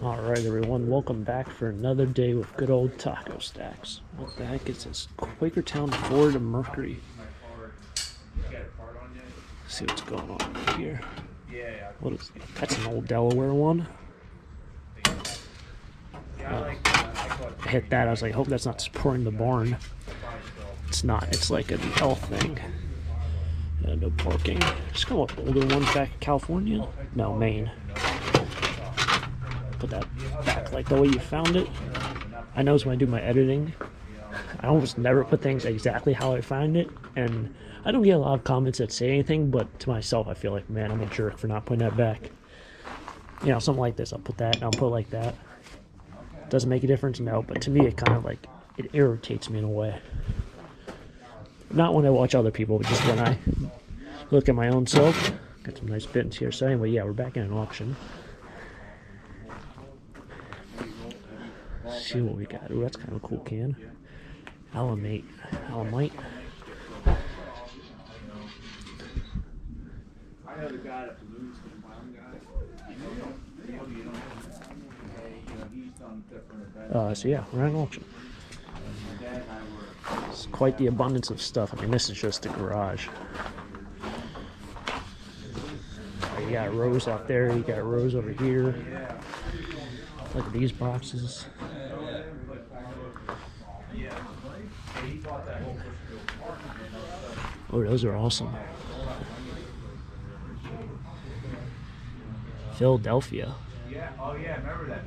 Alright everyone, welcome back for another day with good old taco stacks. What the heck is this? Quakertown Ford Mercury. Let's see what's going on over here. What is that? That's an old Delaware one. I hit that, I was like, hope that's not supporting the barn. It's not, it's like an L thing. No parking. Just go with older ones back in California? No, Maine. Put that back like the way you found it. I know when I do my editing, I almost never put things exactly how I find it, and I don't get a lot of comments that say anything, but to myself I feel like, man, I'm a jerk for not putting that back. You know, something like this, I'll put that and I'll put it like that. Doesn't make a difference? No, but to me it kind of like, it irritates me in a way. Not when I watch other people, but just when I look at my own self. Got some nice bins here. So anyway, yeah, we're back in an auction. Let's see what we got. Ooh, that's kind of a cool can. Alamite. So yeah, we're at an auction. It's quite the abundance of stuff. I mean, this is just the garage. You got rows out there, you got rows over here. Look at these boxes. Oh, those are awesome. Philadelphia. Oh yeah, remember that.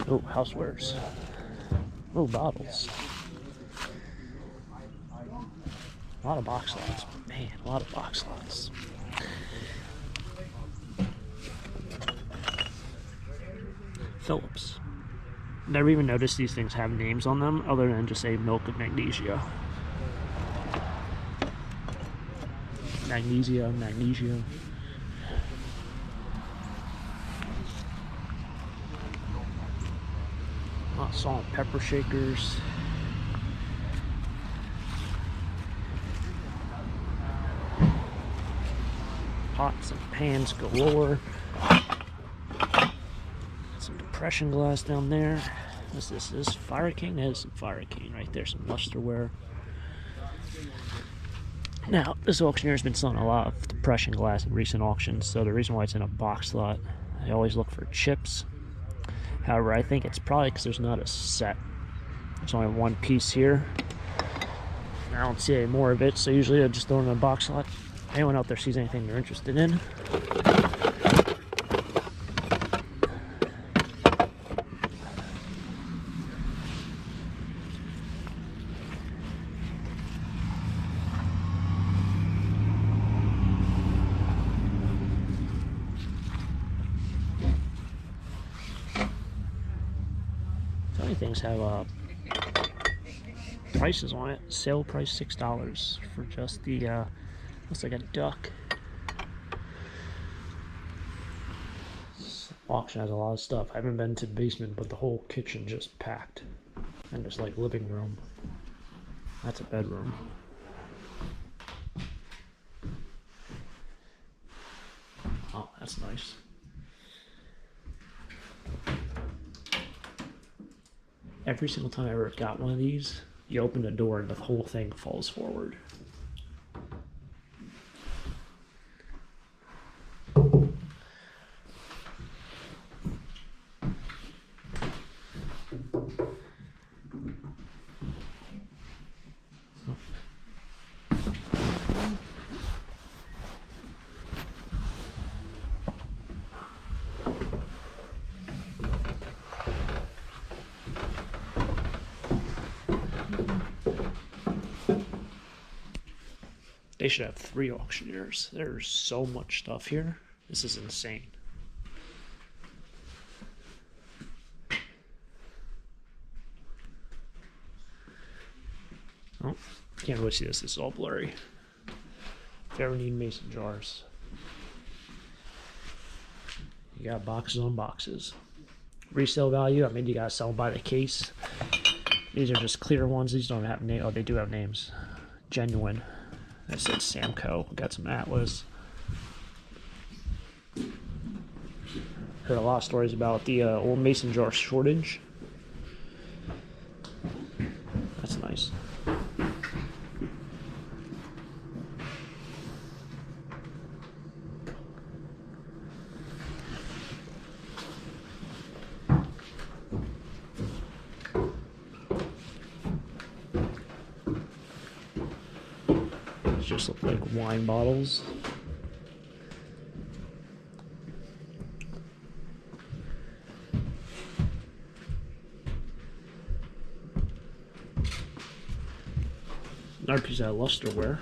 Oh, housewares. Oh, bottles. A lot of box lots. Man, a lot of box lots. Phillips. Never even noticed these things have names on them other than just say milk of magnesia. Magnesia. Salt and pepper shakers. Pots and pans galore. Some depression glass down there. What's this? Is this Fire King? That is some Fire King right there. Some lusterware. Now, this auctioneer has been selling a lot of depression glass in recent auctions, so the reason why it's in a box lot, I always look for chips. However, I think it's probably because there's not a set. There's only one piece here. I don't see any more of it, so usually I just throw it in a box lot. If anyone out there sees anything they're interested in, some things have prices on it. Sale price $6 for just the looks like a duck. This auction has a lot of stuff. I haven't been to the basement, but the whole kitchen just packed, and there's like living room. That's a bedroom. Oh, that's nice. Every single time I ever got one of these, you open the door and the whole thing falls forward. They should have 3 auctioneers. There's so much stuff here. This is insane. Oh, can't really see this. This is all blurry. If you ever need mason jars, you got boxes on boxes. Resale value, I mean, you gotta sell by the case. These are just clear ones. These don't have names. Oh, they do have names. Genuine. That said Samco. Got some Atlas. Heard a lot of stories about the old mason jar shortage. That's nice. Just look like wine bottles. Another piece of lusterware.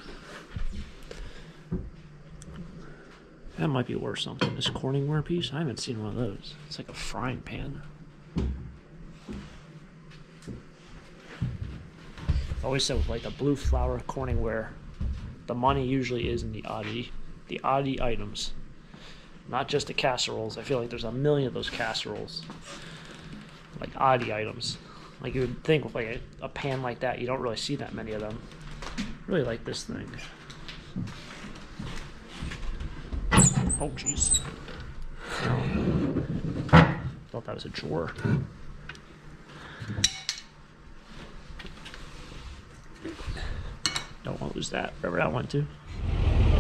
That might be worth something. This Corningware piece, I haven't seen one of those. It's like a frying pan. I always said with like the blue flower Corningware, the money usually is in the oddity items, not just the casseroles. I feel like there's a million of those casseroles, like oddity items. Like you would think with like a pan like that, you don't really see that many of them. Really like this thing. Oh jeez. Thought that was a drawer. Don't want to lose that, wherever that went to.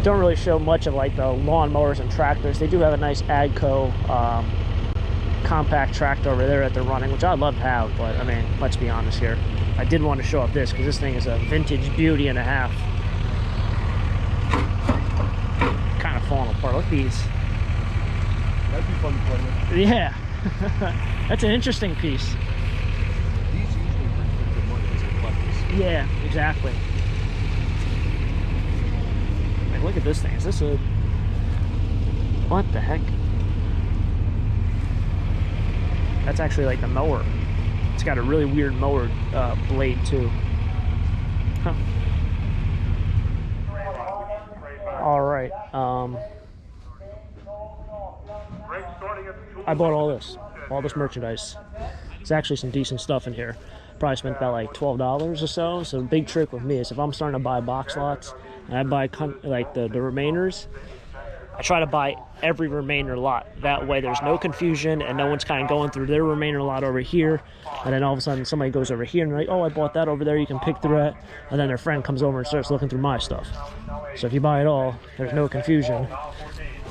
Don't really show much of like the lawn mowers and tractors. They do have a nice AGCO compact tractor over there that they're running, which I'd love to have, but I mean, let's be honest here. I did want to show up this because this thing is a vintage beauty and a half. Kind of falling apart. Look at these. That'd be fun to play with. Yeah. That's an interesting piece. These usually bring pretty good money as a collectors. Yeah, exactly. Like, look at this thing. Is this a... What the heck? That's actually like the mower. It's got a really weird mower blade too. Huh. All right. I bought all this merchandise. There's actually some decent stuff in here. Probably spent about like $12 or so. So the big trick with me is if I'm starting to buy box lots and I buy like the remainers, I try to buy every remainder lot. That way there's no confusion and no one's kind of going through their remainder lot over here. And then all of a sudden somebody goes over here and they're like, oh, I bought that over there, you can pick through it. And then their friend comes over and starts looking through my stuff. So if you buy it all, there's no confusion.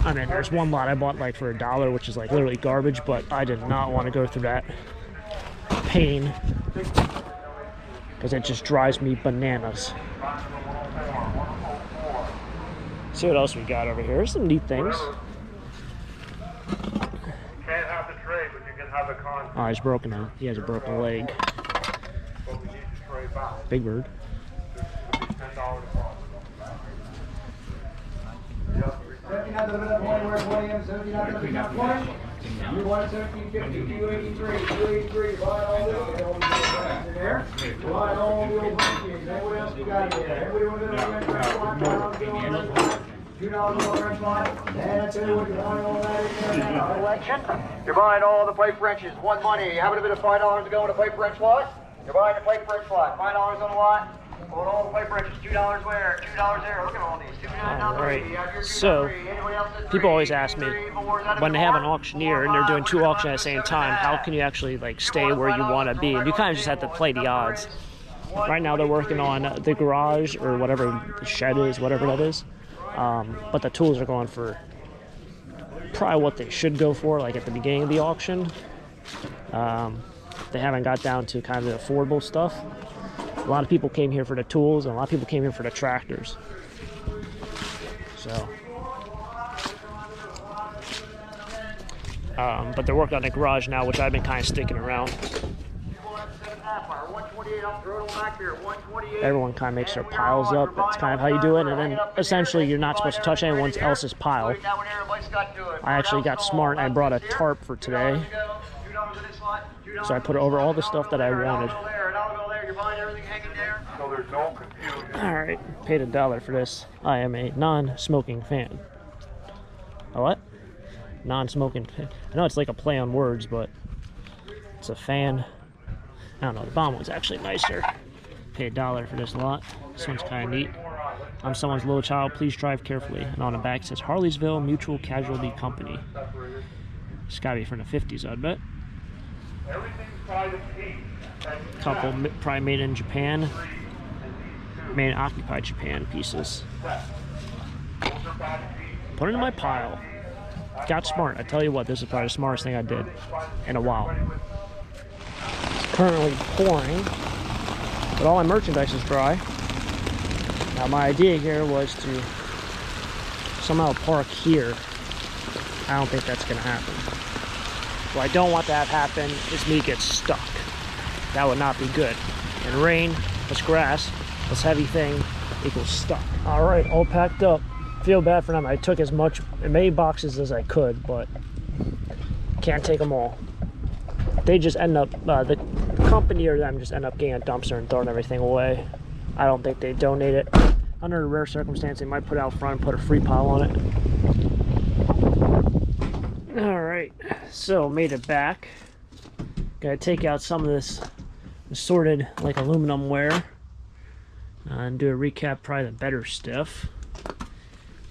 I mean, there's one lot I bought like for $1, which is like literally garbage, but I did not want to go through that pain because it just drives me bananas. See what else we got over here. There's some neat things. Can't have the trade, but you can have the con. Oh, he's broken now. He has a broken leg. But we need to trade back. Big bird. $10 You want 1750, 283, 283, buy all this. There. Buy all the old monkeys. What else we got here? Everybody want to $2 French line. And I tell you what, you're buying all that in there now. Election. You're buying all the plate Frenches. One money. Having a bit of $5 to go on a plate French lot. You're buying a plate French lot. $5 on the lot. Hold all the plate Frenches. $2 where? $2 there. Look at all these. All right. So, people always ask me, when they have an auctioneer and they're doing two auctions at the same time, how can you actually like stay where you want to be? And you kind of just have to play the odds. Right now they're working on the garage or whatever the shed is, whatever that is. But the tools are going for probably what they should go for, like at the beginning of the auction. They haven't got down to kind of the affordable stuff. A lot of people came here for the tools, and a lot of people came here for the tractors. So, but they're working on the garage now, which I've been kind of sticking around. Everyone kind of makes their piles up. That's kind of how you do it, and then essentially you're not supposed to touch anyone else's pile. I actually got smart and I brought a tarp for today, so I put it over all the stuff that I wanted. Alright, paid $1 for this. I am a non-smoking fan. A what? Non-smoking fan. I know it's like a play on words, but it's a fan. I don't know, the bottom one's actually nicer. Paid $1 for this lot. This one's kind of neat. I'm someone's little child, please drive carefully. And on the back it says Harleysville Mutual Casualty Company. It's gotta be from the 50s, I'd bet. Everything's by the piece. Couple probably made in Japan. Made in occupied Japan pieces. Put it in my pile. Got smart. I tell you what, this is probably the smartest thing I did in a while. It's currently pouring, but all my merchandise is dry. Now my idea here was to somehow park here. I don't think that's gonna happen. What I don't want to have happen is me get stuck. That would not be good. And rain, this grass, this heavy thing equals stuck. All right, all packed up. Feel bad for them. I took as many boxes as I could, but can't take them all. They just end up, the company or them just end up getting a dumpster and throwing everything away. I don't think they donate it. Under a rare circumstance, they might put it out front and put a free pile on it. All right, so made it back. Gotta take out some of this assorted like aluminum ware and do a recap, probably the better stuff.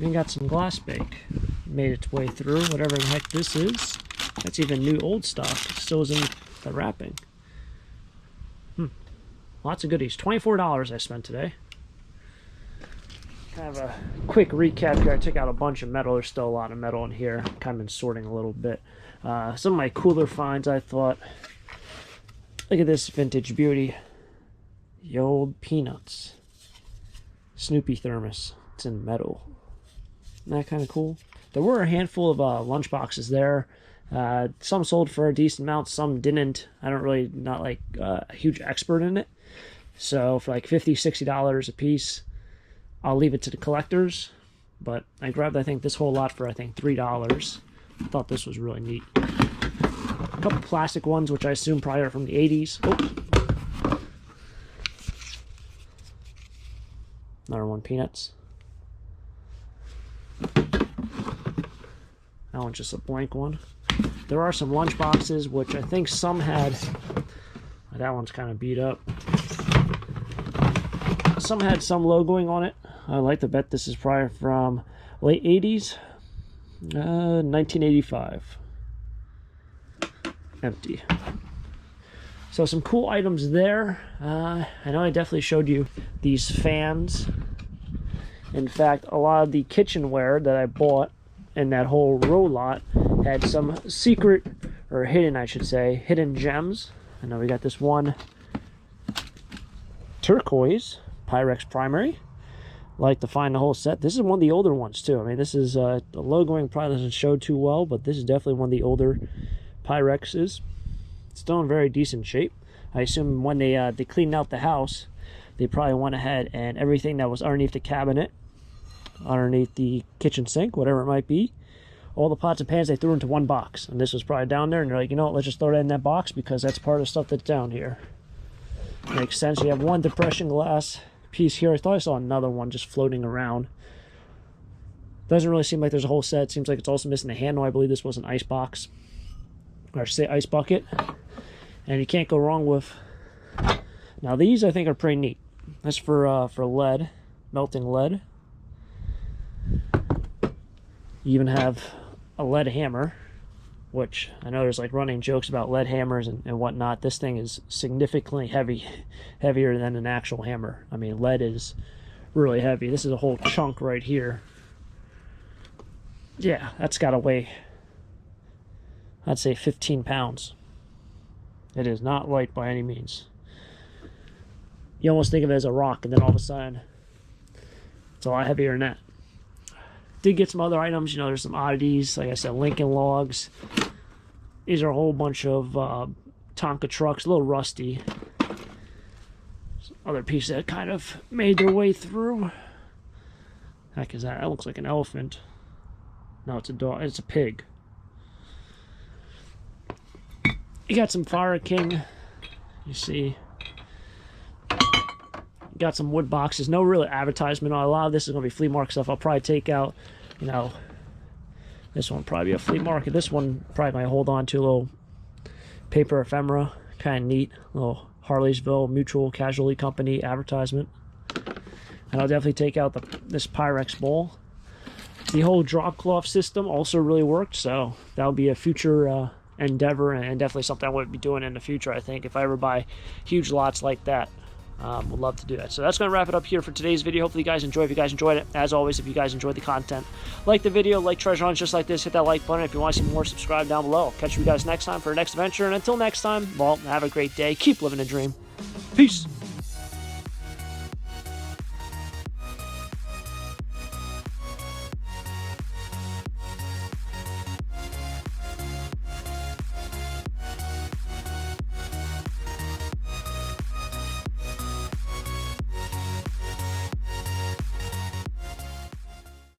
We got some glass bake. Made its way through, whatever the heck this is. That's even new old stock. Still is in the wrapping. Lots of goodies. $24 I spent today. Kind of a quick recap here. I took out a bunch of metal. There's still a lot of metal in here. Kind of been sorting a little bit. Some of my cooler finds, I thought. Look at this vintage beauty. The old Peanuts. Snoopy thermos. It's in metal. Isn't that kind of cool? There were a handful of lunch boxes there. Some sold for a decent amount, some didn't. I don't really, not like a huge expert in it. So for like $50, $60 a piece, I'll leave it to the collectors. But I grabbed, I think, this whole lot for, I think, $3. I thought this was really neat. A couple plastic ones, which I assume probably are from the 80s. Oh. Another one, Peanuts. That one's just a blank one. There are some lunch boxes, which I think some had. That one's kind of beat up. Some had some logoing on it. I like to bet this is probably from late 80s, 1985. Empty. So some cool items there. I know I definitely showed you these fans. In fact, a lot of the kitchenware that I bought in that whole row lot had some secret, or hidden, I should say, hidden gems. I know we got this one turquoise Pyrex primary. Like to find the whole set. This is one of the older ones too. I mean, this is the logoing probably doesn't show too well, but this is definitely one of the older Pyrexes. It's still in very decent shape. I assume when they cleaned out the house, they probably went ahead and everything that was underneath the cabinet, underneath the kitchen sink, whatever it might be, all the pots and pans they threw into one box. And this was probably down there, and they're like, you know what, let's just throw that in that box because that's part of the stuff that's down here. Makes sense. You have one depression glass piece here. I thought I saw another one just floating around. Doesn't really seem like there's a whole set. Seems like it's also missing a handle. I believe this was an ice box, or I should say ice bucket. And you can't go wrong with. Now these I think are pretty neat. That's for lead, melting lead. You even have a lead hammer, which I know there's like running jokes about lead hammers and whatnot. This thing is significantly heavier than an actual hammer. I mean, lead is really heavy. This is a whole chunk right here. Yeah, that's got to weigh, I'd say 15 pounds. It is not light by any means. You almost think of it as a rock, and then all of a sudden, it's a lot heavier than that. Did get some other items, you know, there's some oddities, like I said, Lincoln logs. These are a whole bunch of Tonka trucks, a little rusty. Some other pieces that kind of made their way through. Heck is that? That looks like an elephant. No, it's a dog. It's a pig. You got some Fire King. You see. Got some wood boxes. No real advertisement on a lot of this is going to be flea market stuff. I'll probably take out, you know, this one probably be a flea market. This one probably might hold on to a little paper ephemera. Kind of neat. A little Harleysville Mutual Casualty Company advertisement. And I'll definitely take out this Pyrex bowl. The whole drop cloth system also really worked, so that'll be a future endeavor, and definitely something I would be doing in the future, I think, if I ever buy huge lots like that. Would love to do that. So that's going to wrap it up here for today's video. Hopefully you guys enjoyed. If you guys enjoyed it, as always, if you guys enjoyed the content, like the video, like treasure hunts just like this, hit that like button. If you want to see more, subscribe down below. I'll catch you guys next time for the next adventure, and until next time, well, have a great day. Keep living a dream. Peace.